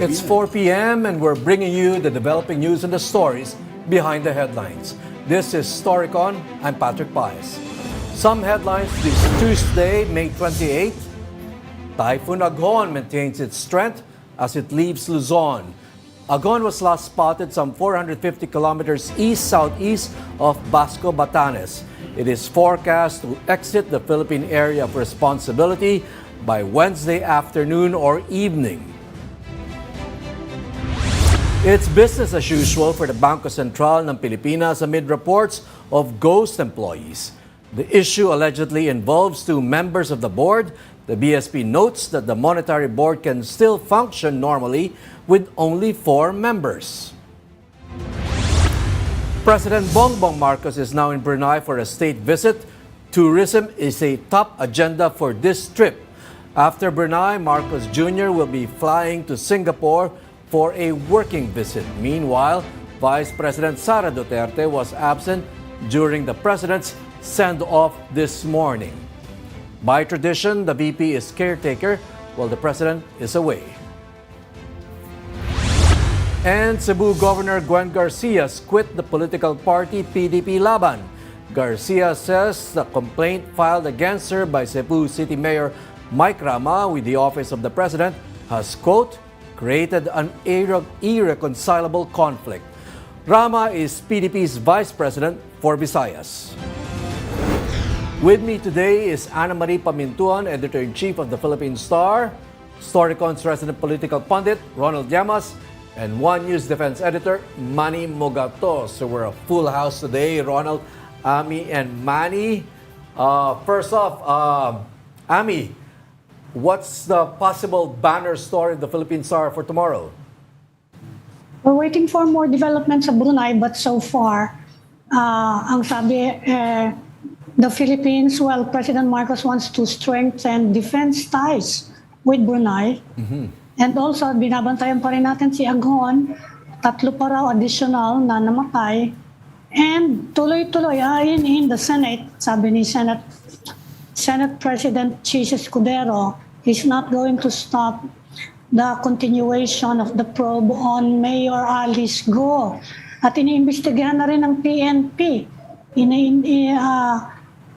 It's 4 p.m. and we're bringing you the developing news and the stories behind the headlines. This is Storycon. I'm Patrick Paez. Some headlines this Tuesday, May 28th. Typhoon Aghon maintains its strength as it leaves Luzon. Aghon was last spotted some 450 kilometers east-southeast of Basco, Batanes. It is forecast to exit the Philippine area of responsibility by Wednesday afternoon or evening. It's business as usual for the Bangko Sentral ng Pilipinas amid reports of ghost employees. The issue allegedly involves two members of the board. The BSP notes that the monetary board can still function normally with only 4 members. President Bongbong Marcos is now in Brunei for a state visit. Tourism is a top agenda for this trip. After Brunei, Marcos Jr. will be flying to Singapore for a working visit. Meanwhile, Vice President Sara Duterte was absent during the president's send-off this morning. By tradition, the VP is caretaker while the president is away. And Cebu Governor Gwen Garcia quit the political party Pdp Laban. Garcia says the complaint filed against her by Cebu City Mayor Mike Rama with the office of the president has, quote, created an irreconcilable conflict. Rama is PDP's vice president for Visayas. With me today is Ana Marie Pamintuan, editor-in-chief of the Philippine Star, Storycon's resident political pundit, Ronald Llamas, and One News defense editor, Manny Mogato. So we're a full house today, Ronald, Ami, and Manny. First off, Ami, what's the possible banner story of the Philippine Star for tomorrow? We're waiting for more developments sa Brunei, but so far, ang sabi, the Philippines, well, President Marcos wants to strengthen defense ties with Brunei. And also, binabantayan pa rin natin si Aghon, 3 pa raw additional na namatay. And tuloy-tuloy, in the Senate, sabi ni Senate President Chis Escudero, is not going to stop the continuation of the probe on Mayor Alice Go. At iniimbestigahan na rin ng PNP.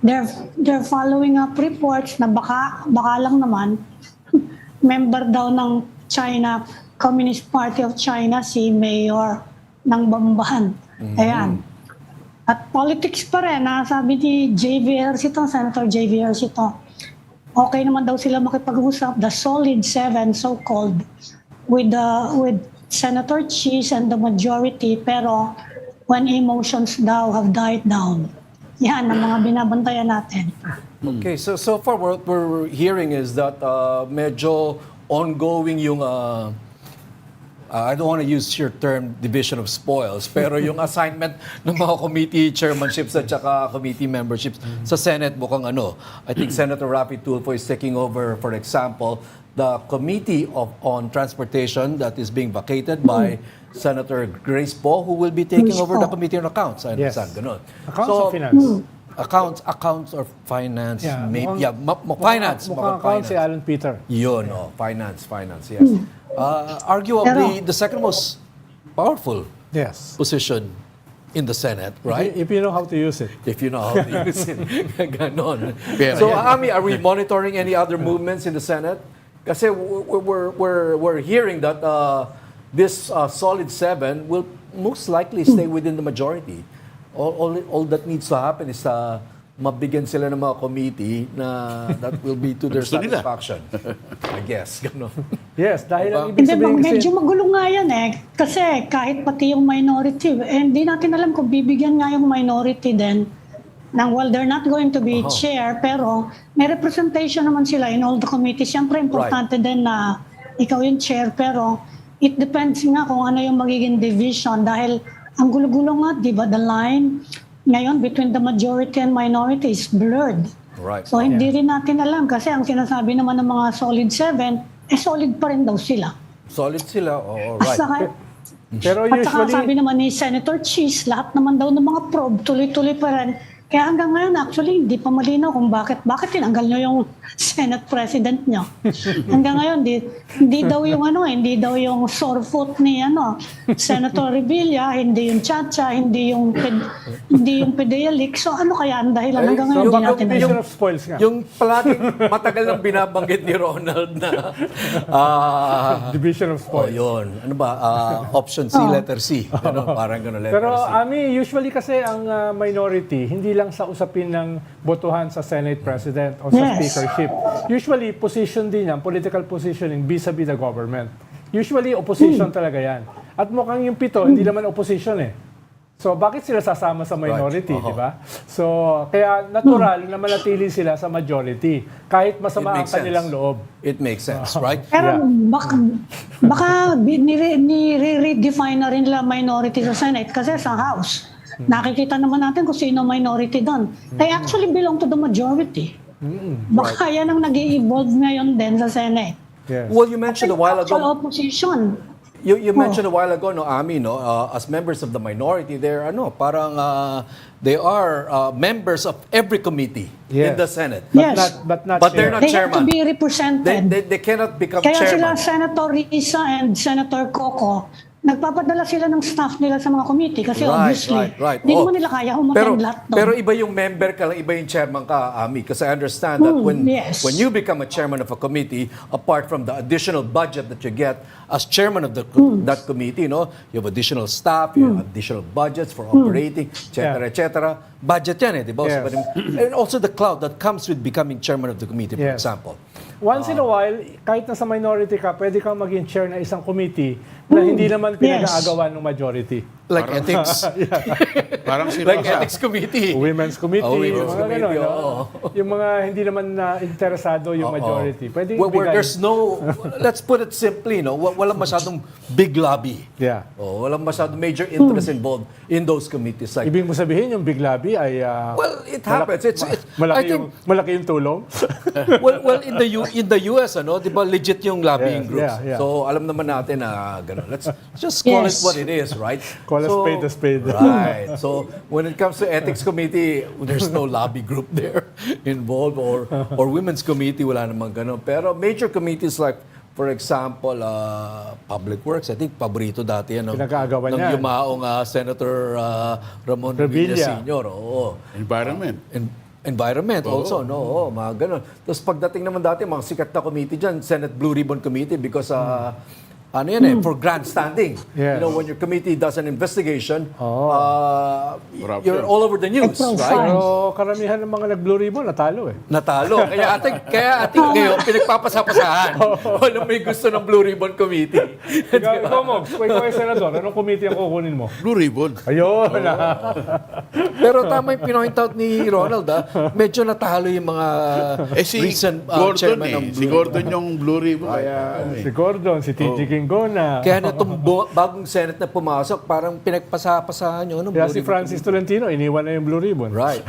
They're following up reports na baka lang naman member daw ng China, Communist Party of China, si Mayor ng Bamban. Ayan. At politics pa rin, sabi ni Senator J.V. Ercito, okay naman daw sila makipag-usap, the solid 7 so-called, with Senator Chis and the majority, pero when emotions daw have died down. Yan ang mga binabantayan natin. Okay, so far what we're hearing is that medyo ongoing yung I don't want to use your term division of spoils, pero yung assignment ng mga committee chairmanships at saka committee memberships sa Senate mukhang I think Senator Raffy Tulfo is taking over, for example, the Committee on Transportation that is being vacated by Senator Grace Poe, who will be taking over the Committee on Accounts. I understand, ganun. Accounts or Finance? Accounts or finance, Yeah, maybe, finance. mukhang Mukhang si Alan Peter. Yun, finance, yes. Arguably, the second most powerful position in the Senate, right? If you know how to use it. If you know how to use it. Ganon. So, Ami, are we monitoring any other movements in the Senate? Kasi we're hearing that this solid 7 will most likely stay within the majority. All that needs to happen is mabigyan sila ng mga committee na that will be to their satisfaction. I guess. Ganon. Yes, dahil ang ibig sabihin Medyo magulo nga yan Kasi kahit pati yung minority, hindi natin alam kung bibigyan nga yung minority din well, they're not going to be chair, pero may representation naman sila in all the committees. Siyempre, importante din na ikaw yung chair, pero it depends nga kung ano yung magiging division dahil ang gulo-gulo nga, di ba, the line ngayon between the majority and minority is blurred. Right. So hindi rin natin alam kasi ang sinasabi naman ng mga solid 7, solid pa rin daw sila. Solid sila, right. Pero At saka usually, sabi naman ni Senator Chis, lahat naman daw ng mga probe, tuloy-tuloy pa rin. Kaya hanggang ngayon, actually, hindi pa malinaw kung bakit tinanggal nyo yung Senate President nyo. Hanggang ngayon, hindi daw yung hindi daw yung sore foot ni Senator Revilla, hindi yung Chacha, hindi yung Pedelic. So ano kaya ang dahilan? Hanggang ngayon, hindi natin Division of spoils nga. Yung palaging matagal nang binabanggit ni Ronald na Division of spoils. yun. Ano ba? Option C, letter C. Parang gano'n, letter Pero C. usually kasi ang minority, hindi lang sa usapin ng botohan sa Senate President o sa Yes. speakership. Usually, position din yan, political positioning vis-a-vis the government. Usually, opposition talaga yan. At mukhang yung 7, hindi naman opposition eh. So, bakit sila sasama sa minority, Right. di ba? So, kaya natural na manatili sila sa majority, kahit masama ang It makes kanilang sense. loob. It makes sense, right? Pero baka nire-redefine na rin nila minority sa Senate kasi sa House. Nakikita naman natin kung sino minority doon. They actually belong to the majority. Baka yan ang nag-i-evolve ngayon din sa Senate. Yes. Well, you mentioned a while Actual ago, opposition. you mentioned a while ago, Ami, as members of the minority, they're they are members of every committee in Yes. the Senate. Yes. But not But they're chair. not They have to chairman. be represented. They cannot become Kaya chairman. sila Senator Risa and Senator Coco, nagpapadala sila ng staff nila sa mga committee kasi obviously, Right. hindi naman nila kaya umattend lahat doon. Pero iba yung member ka lang, iba yung chairman ka, Ami. Kasi I understand that yes. when you become a chairman of a committee, apart from the additional budget that you get as chairman of that committee, you have additional staff, you have additional budgets for operating, etc., etc. Budget yan di ba? Yes. And also the clout that comes with becoming chairman of the committee, for Yes. example. Once in a while, kahit nasa minority ka, pwede kang maging chair ng isang committee na hindi naman pinag-aagawan ng majority. Like ethics. Parang sino Like sa ethics committee. Women's committee, Women's mga committee, ganun, oo. Yung mga hindi naman na interesado yung majority. Pwede Where ibigay. there's let's put it simply, walang masyadong big lobby. Yeah. Walang masyadong major interest involved in those committees. Like, Ibig mo sabihin, yung big lobby ay well, it happens. I malaki yung tulong. well, in the US, di ba legit yung lobbying Yes, groups. yeah. So alam naman natin na ganun. Let's just call it Yes. what it is, right? Call a spade a spade. Right. So when it comes to ethics committee, there's no lobby group there involved or women's committee, wala namang ganun. Pero major committees like, for example, Public Works, I think paborito dati yan Pinag-aagawan ng yan. yumaong Senator Ramon Revilla Revilla. Sr. Oo. environment. Environment also, no? Oo, mga ganun. Tapos pagdating naman dati, mga sikat na committee dyan, Senate Blue Ribbon Committee, because for grandstanding. Yes. When your committee does an investigation, Corruption. you're all over the news, right? Pero karamihan ng mga nag-blue ribbon, natalo eh. Natalo. Kaya ating ngayon, pinagpapasapasahan. Walang may gusto ng Blue Ribbon Committee. Ikaw mo, ikaw ay senador, anong committee ang kukunin mo? Blue ribbon. Ayun. Pero tama yung pinoint out ni Ronald, medyo natalo yung mga Si recent Gordon chairman ng Si Gordon yung blue ribbon. Si Gordon, si TG Kingona. Kaya na itong bagong Senate na pumasok, parang pinagpasapasahan yung Kaya Blue si Ribbon Francis Tolentino, iniwan na yung blue ribbon. Right.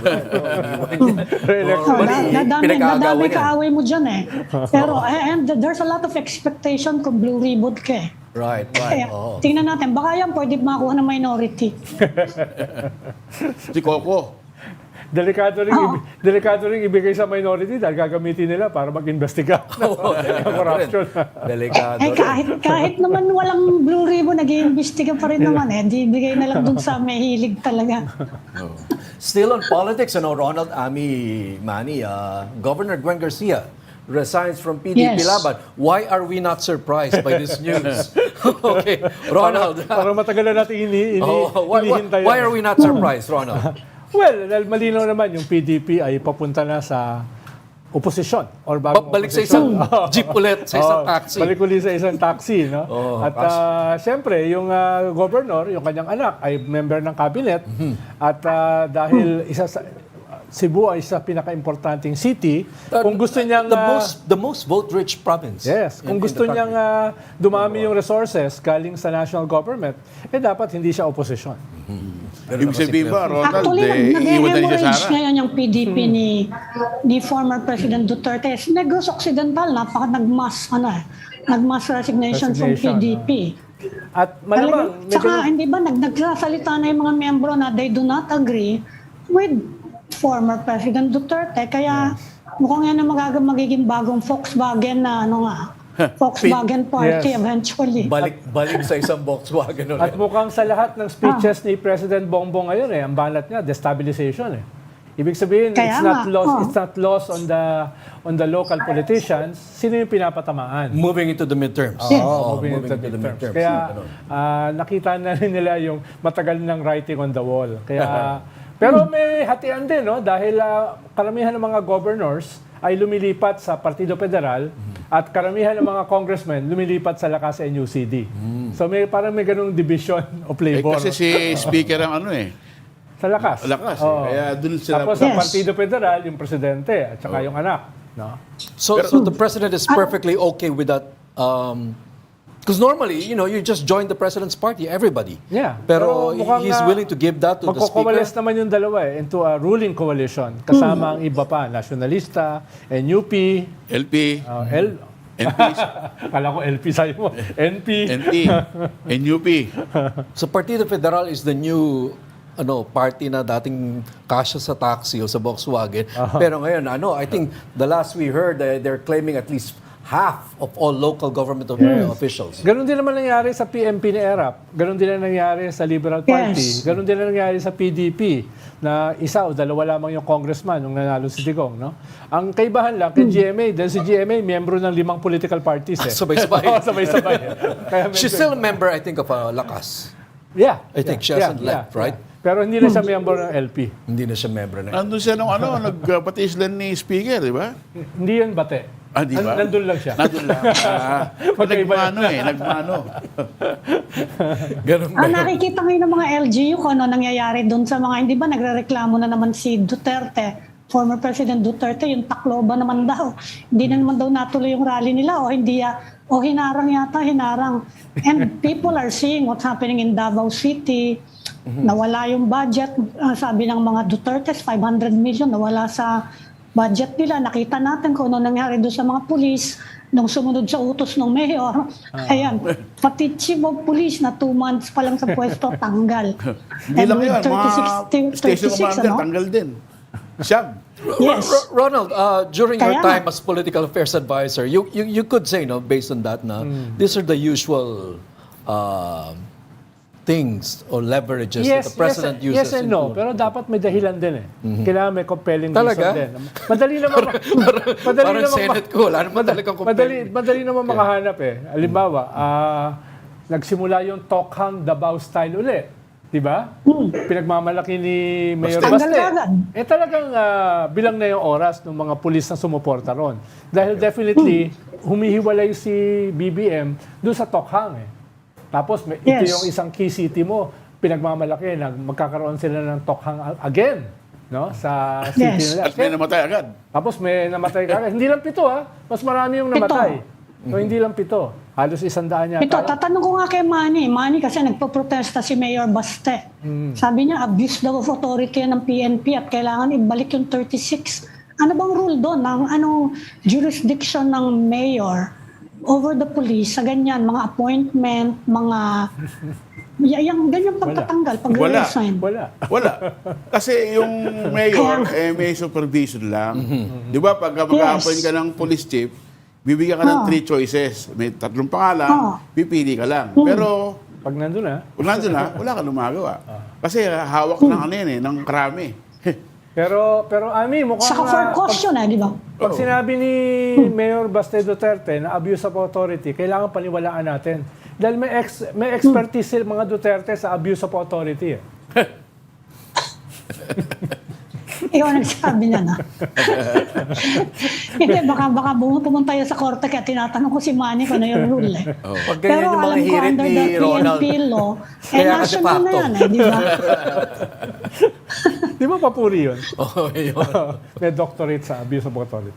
Re-election. Nadami kaaway mo dyan eh. Pero, and there's a lot of expectation kung blue ribbon ka eh. Right. Kaya, Oo. tingnan natin, baka yan pwede makuha ng minority. Si Coco. Delikado rin ibigay sa minority dahil gagamitin nila para mag-investiga ng corruption. Delikado Eh, rin. kahit naman walang blue ribbon, nag-iimbestiga pa rin naman eh. Di bigay na lang dun sa may hilig talaga. Still on politics, Ronald, Ami, Manny, Governor Gwen Garcia resigns from PDP Yes. Laban. Why are we not surprised by this news? Okay, Ronald. Parang matagal na natin hinihintay. Why are we not surprised, Ronald? Well, dahil malinaw naman yung PDP ay papunta na sa oposisyon or bagong Balik sa oposisyon. isang jeep ulit, sa isang taxi. Balik ulit sa isang taxi, no? At siyempre, yung governor, yung kanyang anak, ay member ng cabinet. At dahil Cebu ay isa pinaka-importanting city, kung gusto niyang... The most vote-rich province. Yes, kung gusto niyang dumami yung resources galing sa national government, dapat hindi siya opposition. Ibig sabihin ba, Ronald, Actually, iiwan na ni nag-hemorrhage Sara? ngayon yung PDP ni former President Duterte. Negros Occidental, nag-mass resignation from Resignation, PDP. At malamang, Tsaka, hindi ba, nagsasalita na yung mga miyembro na they do not agree with former President Duterte. Kaya mukhang yan ang magiging bagong Volkswagen na Volkswagen Party Yes. eventually. Balik sa isang Volkswagen ulit. At mukhang sa lahat ng speeches ni President Bongbong ngayon, ang banat niya, destabilization. Ibig sabihin, Kaya it's not lost on the local politicians. Sino yung pinapatamaan? Moving into the midterms. Yes. Moving into the midterms. Kaya nakita na rin nila yung matagal ng writing on the wall. Kaya, pero may hatian din, no? Dahil karamihan ng mga governors ay lumilipat sa Partido Federal at karamihan ng mga congressmen lumilipat sa Lakas NUCD. So parang may ganung division of labor. Kasi si Speaker ang Sa Lakas. Lakas. Oo. Kaya dun sila. Tapos sa Partido Federal, yung presidente at saka yung anak. No? So the president is perfectly okay with that. Because normally, you just join the president's party, everybody. Yeah. Pero mukhang, he's willing to give that to the magkocoalesce speaker. naman yung dalawa into a ruling coalition. Kasama ang iba pa, nationalista, NUP, LP, NP, kala ko LP sa'yo mo, NP. NP, NUP. So Partido Federal is the new party na dating kasya sa taxi o sa Volkswagen. Pero ngayon, I think the last we heard, they're claiming at least half of all local government officials. Ganon din naman nangyari sa PMP ni ERAP. Ganon din na nangyari sa Liberal Party. Yes. Ganon din na nangyari sa PDP na isa o dalawa lamang yung congressman nung nanalo si Digong. No? Ang kaibahan lang kay GMA, dahil si GMA, miyembro ng 5 political parties. Sabay-sabay. Oo, sabay-sabay. Kaya She's still a member, I think, of Lakas. Yeah. I think she hasn't left, right? Pero hindi na siya miyembro ng LP. Hindi na siya member na. Nandun siya nung nagpatis lang ni Speaker, di ba? Hindi yun bate. Di ba? Nandun lang siya. Nandun lang. Nagmano. Ganun ba? Nakikita ngayon ng mga LGU kung ano nangyayari doon sa mga, hindi ba nagrereklamo na naman si Duterte, former President Duterte, yung Tacloban naman daw. Hindi na naman daw natuloy yung rally nila o hinarang yata, hinarang. And people are seeing what's happening in Davao City. Nawala yung budget, sabi ng mga Dutertes, 500 million, nawala sa budget nila. Nakita natin kung ano nangyari doon sa mga pulis nung sumunod sa utos ng mayor. Ayan, pati chief of police na 2 months pa lang sa pwesto, tanggal. Hindi lang yun, mga 36, station commander, tanggal din. Siyam. Yes. Ronald, during your Kaya time as political affairs advisor, you could say, based on that, these are the usual things or leverages that the president uses. Yes and no, pero dapat may dahilan din Kailangan may compelling Talaga? reason din. Madali naman Parang Senate ko, wala naman talagang compelling. madali naman makahanap Halimbawa, nagsimula yung Tokhang Davao style uli. Di ba? Pinagmamalaki ni Mayor Baste. Talagang bilang na yung oras ng mga pulis na sumuporta ron. Dahil definitely, humihiwalay si BBM doon sa Tokhang Tapos ito yung isang key city mo, pinagmamalaki na magkakaroon sila ng Tokhang again, sa city nila. At may namatay agad. Tapos may namatay agad. Hindi lang 7 mas marami yung namatay. No, hindi lang 7. Halos 100 yata. Ito, tatanong ko nga kay Manny. Manny kasi nagpo-protesta si Mayor Baste. Sabi niya, abuse daw of authority ng PNP at kailangan ibalik yung 36. Ano bang rule doon? Anong jurisdiction ng mayor over the police sa ganyan, mga appointment, mga yung ganyan pagtatanggal, pag-resign. Wala. Kasi yung mayor, may supervision lang. Di ba, pag mag-appoint ka ng police chief, bibigyan ka ng 3 choices. May 3 pangalan, pipili ka lang. Pero, pag nandun na, wala ka lumagawa. Kasi hawak ng ng krami. Pero Ami, mukhang Saka for caution di ba? pag sinabi ni Mayor Baste Duterte na abuse of authority, kailangan paniwalaan natin. Dahil may expertise sila mga Duterte sa abuse of authority. Ikaw nagsabi niya na. Hindi, baka pumunta yun sa korte kaya tinatanong ko si Manny kung ano yung rule Pag ganyan Pero yung mga alam ko hirit under ni the Ronald, PNP law, kaya ka de national na facto. yan di ba? Di ba papuri yun? Yun. May doctorate sa abuse of authority.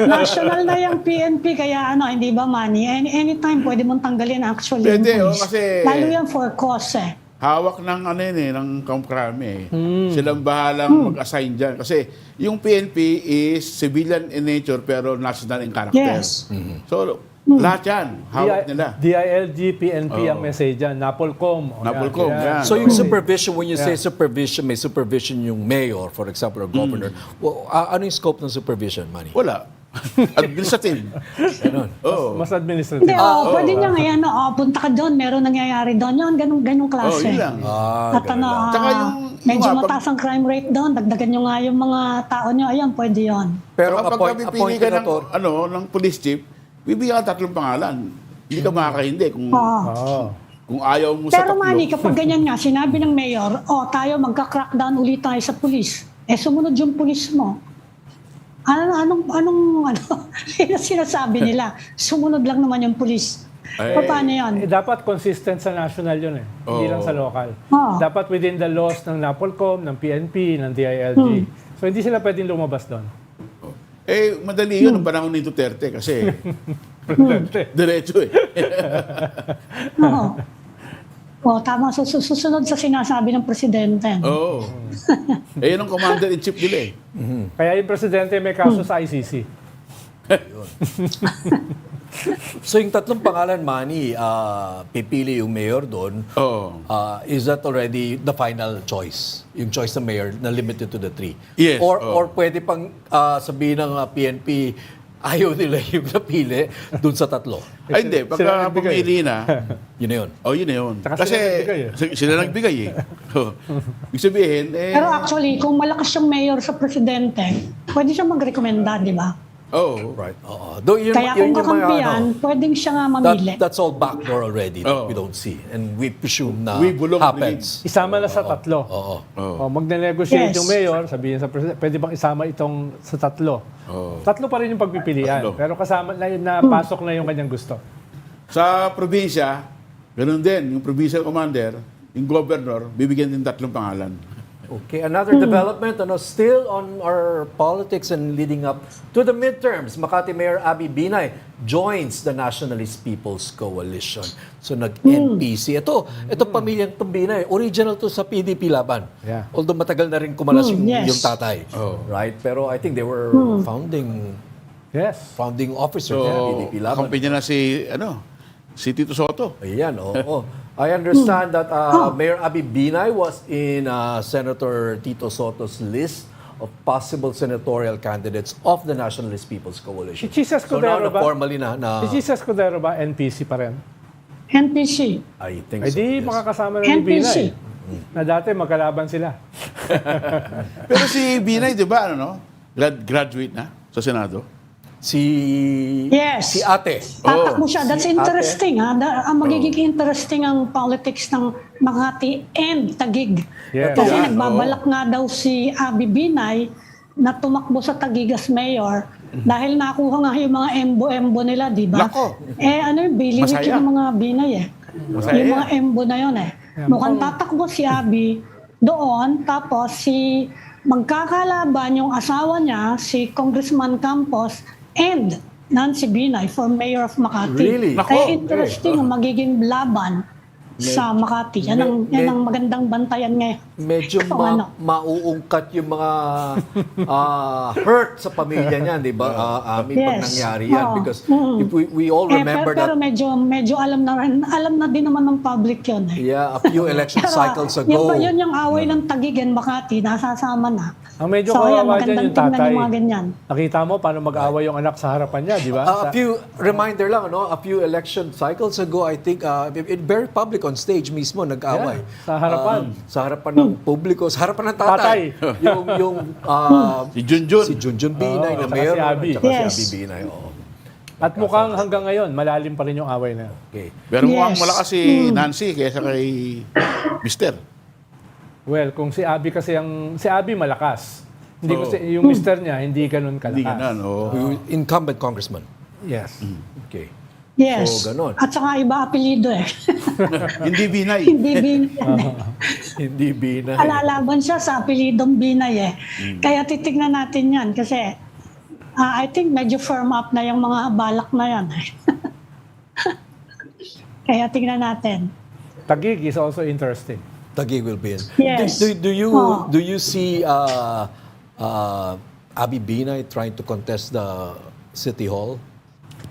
National na yung PNP kaya hindi ba Manny? Anytime pwede mong tanggalin actually yung Pwede, police. kasi Lalo yan for cause hawak ng ng kamkrami. Silang bahalang mag-assign dyan. Kasi yung PNP is civilian in nature pero national in character. Yes. So, Lahat yan, hawak nila. DILG, PNP ang message dyan. Napolcom. Napolcom, yan. So yung supervision, when you say supervision, may supervision yung mayor, for example, or governor. Well, ano yung scope ng supervision, Manny? Wala. Administrative. Ganun. Mas administrative. Hindi, pwede niya ngayon, punta ka doon, meron nangyayari doon. Yun, ganong klase. Yun lang. At Tsaka medyo mataas ang crime rate doon. Dagdagan nyo nga yung mga tao nyo. Ayan, pwede yun. Pero Saka pagka pipili appointed ka na to, ng police chief, bibigyan ka 3 pangalan. Hindi ka makakahindi kung ayaw mo sa Pero 3. Manny, kapag ganyan nga, sinabi ng mayor, tayo magka-crackdown ulit tayo sa pulis. Sumunod yung pulis mo. Anong sinasabi nila? Sumunod lang naman yung pulis. Paano yun? Dapat consistent sa national yun hindi lang sa local. Dapat within the laws ng NAPOLCOM, ng PNP, ng DILG. So hindi sila pwedeng lumabas doon. Madali yun ang panahon ni Duterte kasi diretso Tama. Susunod sa sinasabi ng presidente. Yun ang commander-in-chief nila Kaya yung presidente may kaso sa ICC. So yung 3 pangalan, Manny, pipili yung mayor doon. Is that already the final choice? Yung choice ng mayor na limited to the 3? Yes. Or pwede pang sabihin ng PNP, ayaw nila yung napili doon sa 3? Ay, hindi. Pagka pumili na, Yun na yun. yun na yun. Tsaka Kasi sila nagbigay Ibig sabihin, Pero actually, kung malakas yung mayor sa presidente, pwede siya magrekomenda, di ba? Right. Kaya kung kakampiyan, pwedeng siya nga mamili. That's all backdoor already that we don't see. And we presume na We belong happens. Isama na sa 3. Magne-negotiate yung mayor, sabihin sa presidente, pwede bang isama itong sa 3? 3 pa rin yung pagpipilian. Pero kasama na pasok na yung kanyang gusto. Sa probinsya, ganun din. Yung provincial commander, yung governor, bibigyan din 3 pangalan. Okay, another development, still on our politics and leading up to the midterms. Makati Mayor Abby Binay joins the Nationalist People's Coalition. So nag-NPC. Ito pamilyang itong Binay, original to sa PDP Laban. Yeah. Although matagal na rin kumalas yung tatay. Right? Pero I think they were founding officer ng PDP Laban. Kampanya na si Tito Soto. Ayan, I understand that Mayor Abby Binay was in Senator Tito Soto's list of possible senatorial candidates of the Nationalist People's Coalition. Si Jesus Cordero ba? Formally na Si Jesus Cordero ba, NPC pa rin? NPC. I think Ay so. di, Yes. makakasama na ni NPC. Binay. Na dati magkalaban sila. Pero si Binay, di ba, graduate na sa Senado? Si Ate. Tatakbo siya. That's interesting. Ang magiging interesting ang politics ng Makati and Taguig. Yes. Kasi nagbabalak nga daw si Abby Binay na tumakbo sa Taguig as mayor dahil nakuha nga yung mga embo-embo nila, di ba? Nako. Yung billing Masaya. ng mga Binay Masaya yung yan. mga embo na yun Mukhang tatakbo si Abby doon, tapos magkakalaban yung asawa niya, si Congressman Campos, and Nancy Binay for Mayor of Makati. Really? Kaya interesting ang magiging laban sa Makati. Yan ang magandang bantayan ngayon. Medyo mauungkat yung mga hurt sa pamilya niyan, di ba? Pag nangyari yan. Because if we all remember pero that... medyo alam na din naman ng public yun. Yeah, a few election cycles ago. Yun yung away ng Taguig and Makati, nasasama na. Ang medyo ayan, kawawa dyan yung magandang tingnan tatay. yung mga ganyan. Nakita mo paano mag-away yung anak sa harapan niya, di ba? A few reminder lang, a few election cycles ago, I think, very public on stage mismo, nag-away. Yeah, sa harapan. Sa harapan ng publiko, sa harapan ng tatay. Si Junjun. Si Junjun Binay na tsaka mayor. si Abby. Tsaka si Yes. Abby Binay. At mukhang hanggang ngayon, malalim pa rin yung away na yun. Okay. Pero mukhang Yes. malakas si Nancy kaysa kay Mister. Well, kung si Abby si Abby malakas. Hindi ko yung mister niya, hindi ganun kalakas. Hindi ganun, Incumbent congressman. Yes. Okay. Yes. So, ganon. At saka iba apelido Hindi Binay. Hindi Binay. Hindi Binay. Alalaban siya sa apelidong Binay Kaya titignan natin yan kasi I think medyo firm up na yung mga balak na yan. Kaya tignan natin. Taguig is also interesting. Taguig will be in. Yes. Do you see Abby Binay trying to contest the City Hall?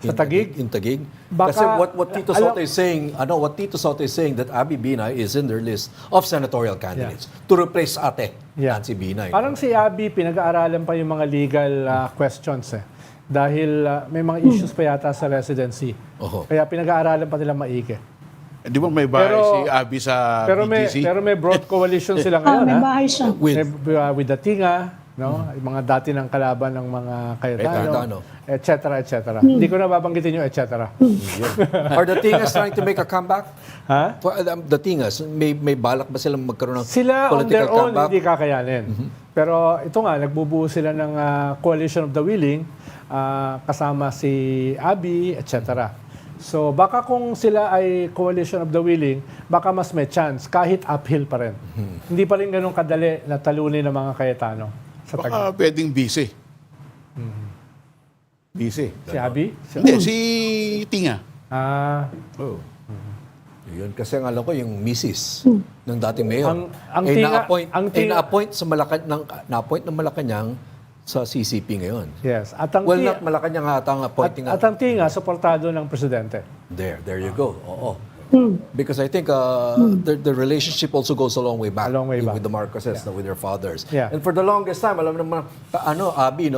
Sa Taguig? In Taguig? Baka- Kasi what Tito Soto is saying, what Tito Soto is saying that Abby Binay is in their list of senatorial candidates to replace Ate Nancy Binay. Parang si Abby, pinag-aaralan pa yung mga legal questions eh. Dahil may mga issues pa yata sa residency. Oho. Kaya pinag-aaralan pa nila maigi. Di ba may bahay Pero- si Abby sa BGC? Pero may broad coalition sila ngayon. may ha? bahay siya. With the Tinga, no? Yung mga dati ng kalaban ng mga Cayetano, Cayetano. et cetera. Hindi ko na babanggitin yung et cetera. Are the Tingas trying to make a comeback? Ha? For, the Tingas, may balak ba silang magkaroon ng Sila on political their own comeback? hindi kakayanin. Pero ito nga, nagbubuo sila ng Coalition of the Willing, kasama si Abby, et cetera. So baka kung sila ay Coalition of the Willing, baka mas may chance kahit uphill pa rin. Hindi pa rin ganun kadali na talunin ng mga Cayetano sa Taguig. Baka pwedeng busy. Busy. Si Abby? Hindi, si Tinga. Oh. Yun, kasi ang alam ko yung misis ng dating mayor. Ang Tinga- na-appoint ng Malacanang sa CCP ngayon. Yes. At ang, Well, not Malacanang ata ang appointing. at ang Tinga, suportado ng presidente. There you go. Oo. Because I think the relationship also goes a long way back. A long way back. With the Marcoses, with their fathers. Yeah. And for the longest time, alam naman, Abby,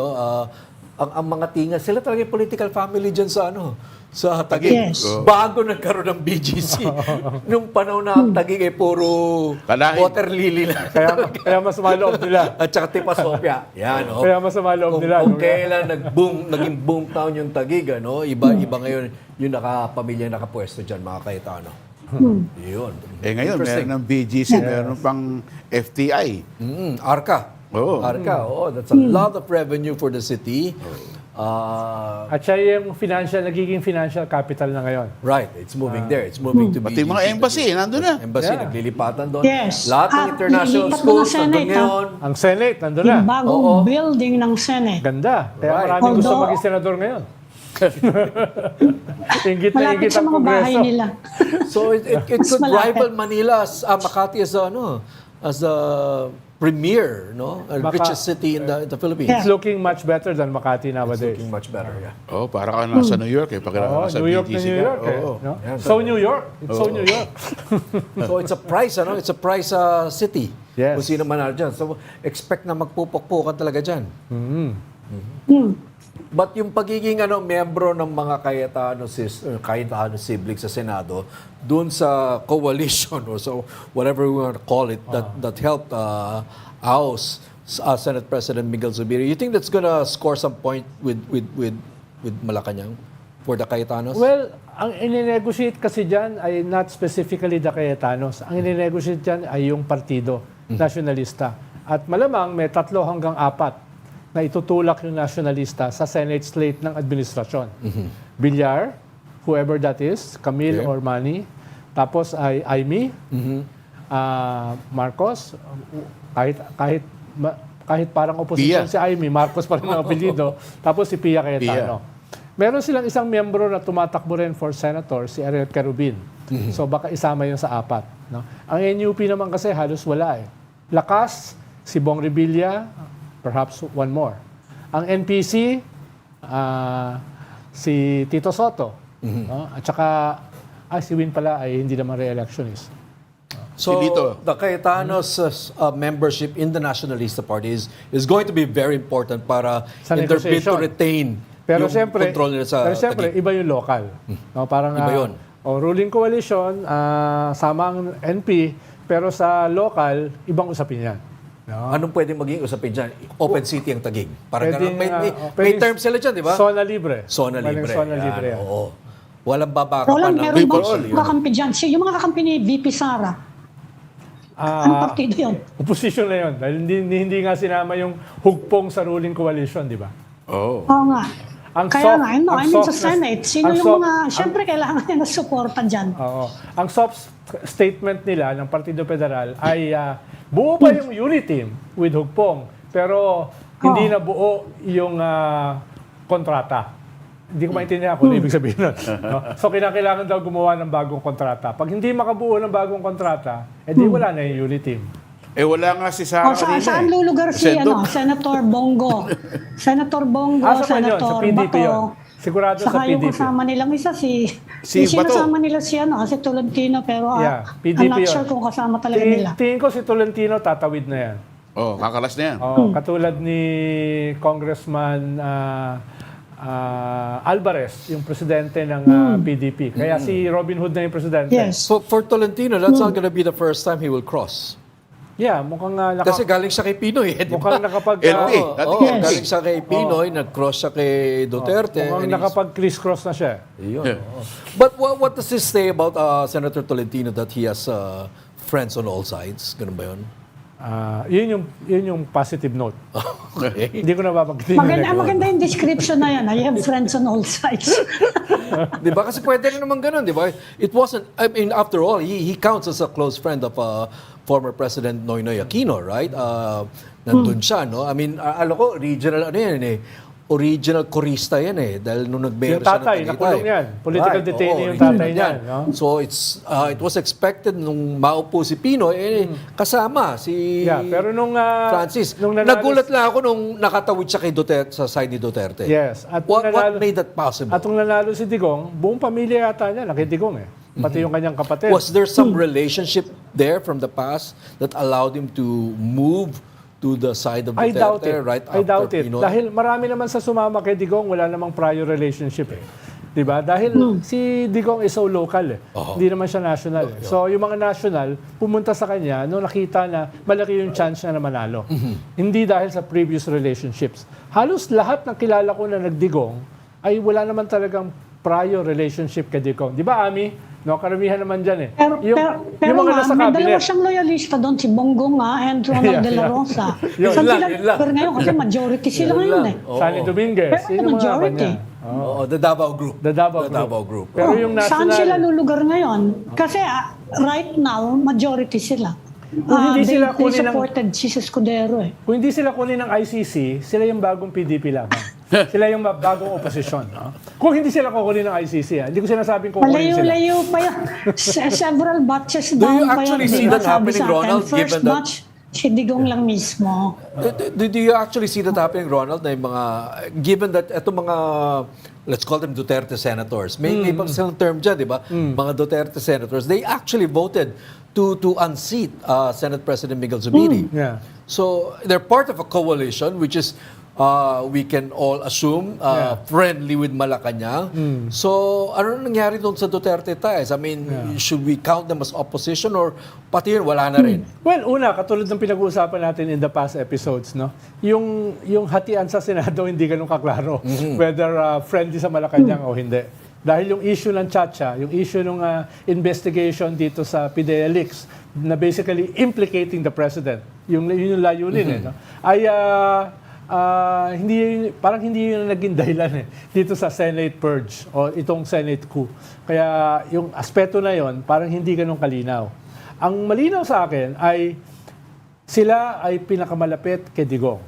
ang mga Tinga, sila talaga yung political family dyan sa Taguig. Yes. Bago nagkaroon ng BGC. Nung panahon na ang Taguig ay puro Kalahin. water lily lang. Kaya masama loob nila. At saka Tipasopia. Yan, Kaya masama loob nila. Kung kailan naging boom town yung Taguig, iba ngayon yung nakapamilya nakapwesto dyan, mga Cayetano. Yun. Ngayon, Interesting. meron ng BGC, meron pang FTI. Arca. Oo. Arca, that's a lot of revenue for the city. At siya yung nagiging financial capital na ngayon. Right, it's moving there. It's moving to Pati BGC. mga embassy, nandun na. Embassy, Yeah. naglilipatan doon. Yes. Lahat ng At international nililipat schools, ng Senate, nandun ngayon. Ang Senate, nandun na. Yung bagong building ng Senate. Ganda. Kaya Right. maraming gusto Although- maging senador ngayon. Ingit na Malapit ingit sa ang mga bahay Kongreso. nila. So it Mas could malapit. rival Manila Makati as the premier, richest city in the Philippines. Yeah. It's looking much better than Makati nowadays. Looking much better, yeah. Oh, para ka nasa New York pag Oh, nasa New York na BGC New ka. York. Eh, Oo. no? Yan. So New York. It's so New York. So it's a price, It's a price city. Yes. Kung sino man dyan. So expect na magpupok-pukan talaga dyan. But yung pagiging miyembro ng mga Cayetano siblings sa Senado, dun sa coalition or so whatever we want to call it, that helped oust Senate President Miguel Zubiri, you think that's gonna score some point with Malacanang for the Cayetanos? Well, ang ininegotiate kasi dyan ay not specifically the Cayetanos. Ang ininegotiate dyan ay yung partido, nasyonalista. At malamang may 3 hanggang 4 na itutulak yung nasyonalista sa Senate slate ng administrasyon. Villar, whoever that is, Camille or Manny. Tapos ay Aimee, Marcos, kahit parang opposition Pia. si Aimee, Marcos pa rin ang apelyido. Tapos si Pia Cayetano. Meron silang isang miyembro na tumatakbo rin for senator, si Ariel Carubin. So baka isama yun sa 4. No? Ang NUP naman kasi halos wala eh. Lakas, si Bong Revilla, perhaps one more. Ang NPC, si Tito Soto. No? At saka, si Win pala ay hindi naman re-electionist. So Si Lito. the Cayetanos membership in the Nationalista Party is going to be very important para Sa in their bid to negotiation. retain Pero yung siyempre, control nila sa Taguig. iba yung local. No, parang Iba yun. ruling coalition, sama ang NP, pero sa local, ibang usapin yan. No? Anong pwedeng maging usapin dyan? Open city ang Taguig. Parang Pwedeng, ganun. May pwedeng term sila dyan, di ba? Zona libre. Zona Pwedeng libre. Zona Yan, libre yan. oo. Walang babakapan Roland, ng meron people. bang kakampi dyan? Yung mga kakampi ni VP Sara. Anong partido yun? Opposition na yun. Dahil hindi nga sinama yung hugpong sa ruling coalition, di ba? Oo. Oo nga. Ang Kaya soft- nga, ang I mean sa softness- Senate, sino ang yung soft- mga, siyempre kailangan niya na suporta dyan. Oo. Ang soft statement nila ng Partido Federal ay buo pa yung unity team with hugpong, pero hindi na buo yung kontrata. Hindi ko maintindihan kung ano ibig sabihin nun. No? So, kinakailangan daw gumawa ng bagong kontrata. Pag hindi makabuo ng bagong kontrata, edi wala na yung unity team. Wala nga si Sara O kanina. saan lulugar si Sendok. Senator Bongo? Senator Bongo, Asa man yun? Sa Senator PDP yun. Bato. Sigurado sa Saka yung PDP. kasama nilang isa, Si yung Bato. sinasama nila si Tolentino, pero Yeah, I'm PDP not yun. sure kung kasama talaga nila. Tingin ko si Tolentino tatawid na yan. Oh, kakalas na yan. Katulad ni Congressman Alvarez, yung presidente ng PDP. Kaya si Robin Hood na yung presidente. Yes. For Tolentino, that's not gonna be the first time he will cross. Yeah, mukhang Kasi galing siya kay Pinoy, di ba? mukhang nakapag LP. Oo, galing siya kay Pinoy, nag-cross siya kay Duterte. mukhang and he's- nakapag-criss-cross na siya. Yun, Yeah. oo. But what does this say about Senator Tolentino that he has friends on all sides? Ganun ba yun? Yun yung positive note. Okay. Hindi ko nababanggitin. Maganda yung description na yan. I have friends on all sides. Di ba? Kasi pwede rin naman ganun, di ba? It wasn't, I mean, after all, he counts as a close friend of former President Noynoy Aquino, right? Nandun siya, no? I mean, alam ko, original original korista yan eh. Dahil nung nag-mayor Yung siya ng tatay, Tagaytay. nakulong yan. Political detainee yung original tatay niyan, yan. no? So, it was expected nung maupo si Pinoy, kasama si Pero nung Francis. nung nanalo- Nagulat lang ako nung nakatawid siya kay Duterte, sa side ni Duterte. Yes. At What nanalo- made that possible? At nung nanalo si Digong, buong pamilya yata niya nakidigong eh. Pati yung kanyang kapatid. Was there some relationship there from the past that allowed him to move to the side of I doubt Duterte it. right I doubt after it. Pinoy? Dahil marami naman sa sumama kay Digong, wala namang prior relationship eh. 'Di ba? Dahil si Digong is so local eh. Hindi naman siya national eh. So yung mga national pumunta sa kanya nung nakita na malaki yung chance niya na manalo. Hindi dahil sa previous relationships. Halos lahat ng kilala ko na nagdigong ay wala naman talagang prior relationship kay Digong. 'Di ba, Ami? No, karamihan naman dyan eh. Pero yung mga nasa may dalawa cabinet. siyang loyalista doon, si Bongo nga and Ronald de la Rosa. Yun Saan lang, sila yun lang. lugar ngayon? Kasi majority sila ngayon eh. Sunny Dominguez. Pero Yun yung mga majority. kanya. Oo, the Davao Group. The Davao Group. Pero yung Saan national... sila lulugar ngayon? Kasi right now, majority sila. Kung hindi sila they kunin ng- supported si Escudero eh. Kung hindi sila kunin ng ICC, sila yung bagong PDP Laban. Sila yung bagong oposisyon. No? Kung hindi sila kukunin ng ICC, hindi ko sinasabing kukunin sila. Malayo-layo pa yan. Several batches Do down you pa actually yan. see that Sabi happening, sa akin, Ronald, first given that- batch, si Digong lang mismo. Do you actually see that happening, Ronald, na yung mga, given that itong mga, let's call them Duterte senators, may ibang silang term dyan, di ba? Mga Duterte senators, they actually voted to unseat Senate President Miguel Zubiri. Yeah. So they're part of a coalition which is we can all assume friendly with Malacanang. So ano nangyari doon sa Duterte ties? I mean, should we count them as opposition or pati yun wala na rin? Well, una, katulad ng pinag-uusapan natin in the past episodes, no? Yung hatian sa Senado hindi ganun kaklaro. Whether friendly sa Malacanang o hindi. Dahil yung issue ng Chacha, yung issue ng investigation dito sa PDP leaks, na basically implicating the president, yun yung layunin, no? Ay parang hindi yun naging dahilan dito sa Senate purge o itong Senate coup. Kaya yung aspeto na yon parang hindi ganun kalinaw. Ang malinaw sa akin ay sila ay pinakamalapit kay Digong.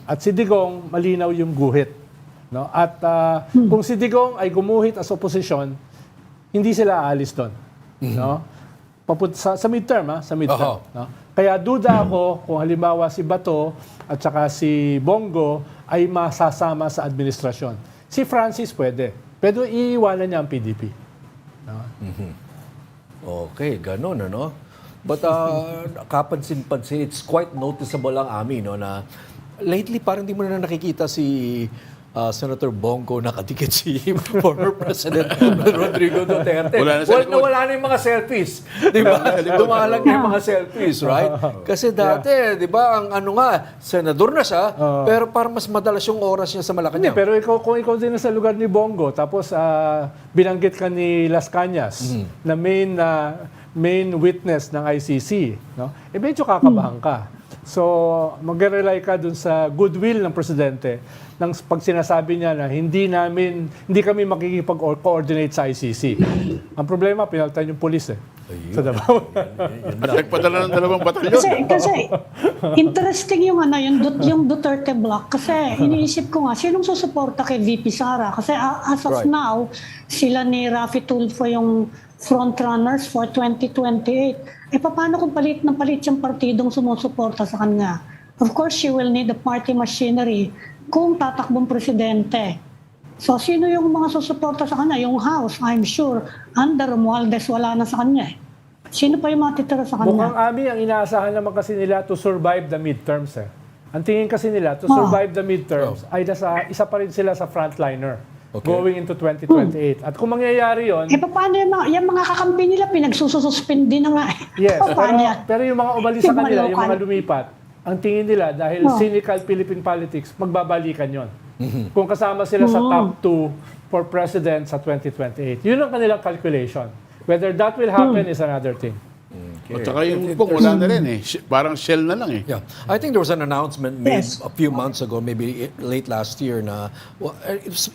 At si Digong, malinaw yung guhit. No? At kung si Digong ay gumuhit as opposition, hindi sila aalis doon. No? Sa midterm, sa midterm. No? Kaya duda ako kung halimbawa si Bato at saka si Bongo ay masasama sa administrasyon. Si Francis pwede. Pero iiwanan niya ang PDP. No? Okay, ganun, ano? But kapansin-pansin, it's quite noticeable lang amin, no, na lately parang hindi mo na nakikita si Senator Bongo nakadikit si former President Rodrigo Duterte. Wala na sa likod. Wala na yung mga selfies. Di ba? Dumalag na yung mga selfies, right? Kasi dati, di ba, ang ano nga, senador na siya, pero parang mas madalas yung oras niya sa Hindi, Malacanang. pero kung ikaw din sa lugar ni Bongo, tapos binanggit ka ni Las Cañas na main witness ng ICC, no? Medyo kakabahan ka. So, mag-rely ka dun sa goodwill ng presidente nang pag sinasabi niya na hindi kami makikipag-coordinate sa ICC. Ang problema, pinalitan yung police sa Davao. At nagpadala ng 2 batalyon. Kasi interesting yung yung Duterte block kasi iniisip ko nga sinong susuporta kay VP Sara kasi as of now sila ni Raffy Tulfo yung front runners for 2028. Paano kung palit yung partidong sumusuporta sa kanya? Of course, she will need the party machinery kung tatakbong presidente. So, sino yung mga susuporta sa kanya? Yung House, I'm sure, under Romualdez, wala na sa kanya eh. Sino pa yung matitira sa Mukhang kanya? Ami ang inaasahan naman kasi nila to survive the midterms eh. Ang tingin kasi nila to survive the midterms ay isa pa rin sila sa frontliner going into 2028. At kung mangyayari yon, Eh, paano yung mga kakampi nila, pinagsususpend din na nga eh. yes, Paano yan? pero yung mga umalis sa Yung mga kanila, yung local. mga lumipat, ang tingin nila dahil cynical Philippine politics, magbabalikan yon. Kung kasama sila sa top 2 for president sa 2028. Yun ang kanilang calculation. Whether that will happen is another thing. At saka yung pong wala na rin eh. Parang shell na lang eh. Yeah. I think there was an announcement made Yes. a few months ago, maybe late last year, na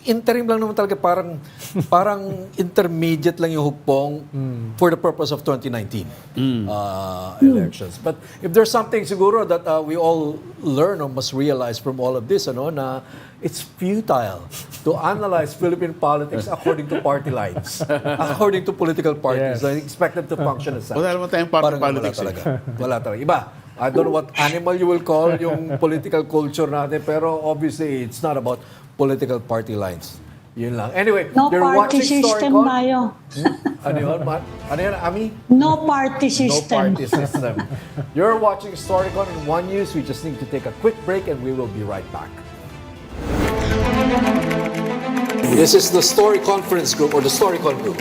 interim lang naman talaga, parang intermediate lang yung hukbong for the purpose of 2019 elections. But if there's something siguro that we all learn or must realize from all of this, na it's futile to analyze Philippine politics according to party lines, according to political parties. Yes. I expect them to function as such. Wala naman tayong party Parang politics wala talaga. Wala talaga. Iba. I don't know what animal you will call yung political culture natin, pero obviously it's not about political party lines. Yun lang. Anyway, No you're party watching system Storycon. tayo. Ano yun, Matt? Ano yun, Ami? No party No system. party system. You're watching Storycon on One News. We just need to take a quick break and we will be right back. This is the Story Conference Group or the Storycon Group.